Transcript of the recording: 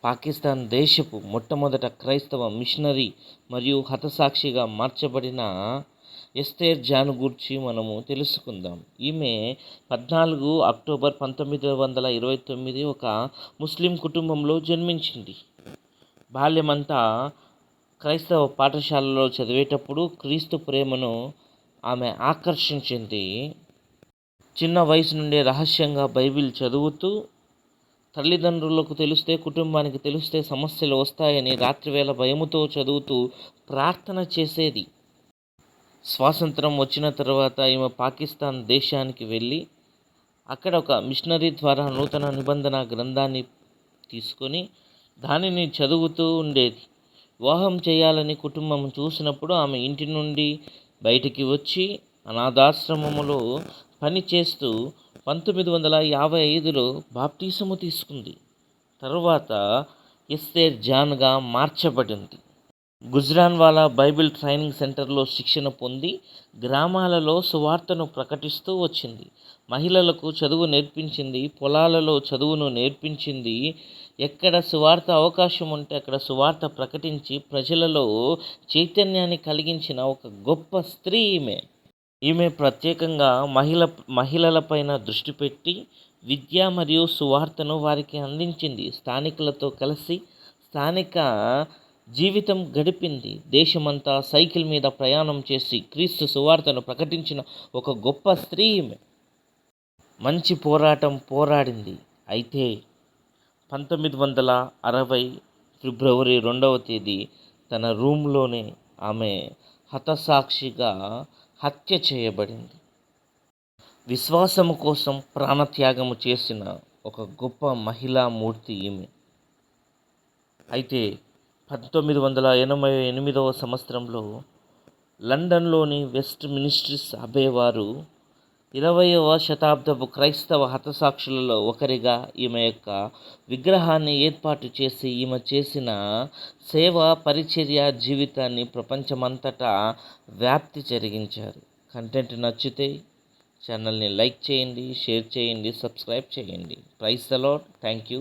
పాకిస్తాన్ దేశపు మొట్టమొదట క్రైస్తవ మిషనరీ మరియు హతసాక్షిగా మార్చబడిన ఎస్తేర్ జాన్ గూర్చి మనము తెలుసుకుందాం. ఈమె 14 అక్టోబర్ 1929 ఒక ముస్లిం కుటుంబంలో జన్మించింది. బాల్యమంతా క్రైస్తవ పాఠశాలలో చదివేటప్పుడు క్రీస్తు ప్రేమను ఆమె ఆకర్షించింది. చిన్న వయసు నుండే రహస్యంగా బైబిల్ చదువుతూ, తల్లిదండ్రులకు తెలిస్తే, కుటుంబానికి తెలిస్తే సమస్యలు వస్తాయని రాత్రివేళ భయముతో చదువుతూ ప్రార్థన చేసేది. స్వాతంత్రం వచ్చిన తర్వాత ఈమె పాకిస్తాన్ దేశానికి వెళ్ళి అక్కడ ఒక మిషనరీ ద్వారా నూతన నిబంధన గ్రంథాన్ని తీసుకొని దానిని చదువుతూ ఉండేది. వివాహం చేయాలని కుటుంబం చూసినప్పుడు ఆమె ఇంటి నుండి బయటికి వచ్చి అనాథాశ్రమములో పనిచేస్తూ 1955లో బాప్టిసము తీసుకుంది. తరువాత ఎస్తేర్ జాన్గా మార్చబడింది. గుజ్రాన్వాలా బైబిల్ ట్రైనింగ్ సెంటర్లో శిక్షణ పొంది గ్రామాలలో సువార్తను ప్రకటిస్తూ వచ్చింది. మహిళలకు చదువు నేర్పించింది. పొలాలలో చదువును నేర్పించింది. ఎక్కడ సువార్త అవకాశం ఉంటే అక్కడ సువార్త ప్రకటించి ప్రజలలో చైతన్యాన్ని కలిగించిన ఒక గొప్ప స్త్రీ ఈమె. ఈమె ప్రత్యేకంగా మహిళలపైన దృష్టి పెట్టి విద్య మరియు సువార్తను వారికి అందించింది. స్థానికులతో కలిసి స్థానిక జీవితం గడిపింది. దేశమంతా సైకిల్ మీద ప్రయాణం చేసి క్రీస్తు సువార్తను ప్రకటించిన ఒక గొప్ప స్త్రీ ఈమె. మంచి పోరాటం పోరాడింది. అయితే 1960 ఫిబ్రవరి 2వ తేదీ తన రూమ్లోనే ఆమె హతసాక్షిగా హత్య చేయబడింది. విశ్వాసము కోసం ప్రాణత్యాగము చేసిన ఒక గొప్ప మహిళా మూర్తి ఈమె. అయితే 1988వ సంవత్సరంలో లండన్లోని వెస్ట్ మినిస్ట్రీస్ అబే వారు 20వ శతాబ్దపు క్రైస్తవ హతసాక్షులలో ఒకరిగా ఈమె యొక్క విగ్రహాన్ని ఏర్పాటు చేసి ఈమె చేసిన సేవ పరిచర్య జీవితాన్ని ప్రపంచమంతటా వ్యాప్తి జరిగించారు. కంటెంట్ నచ్చితే ఛానల్ని లైక్ చేయండి, షేర్ చేయండి, సబ్స్క్రైబ్ చేయండి. Praise the lord. Thank you.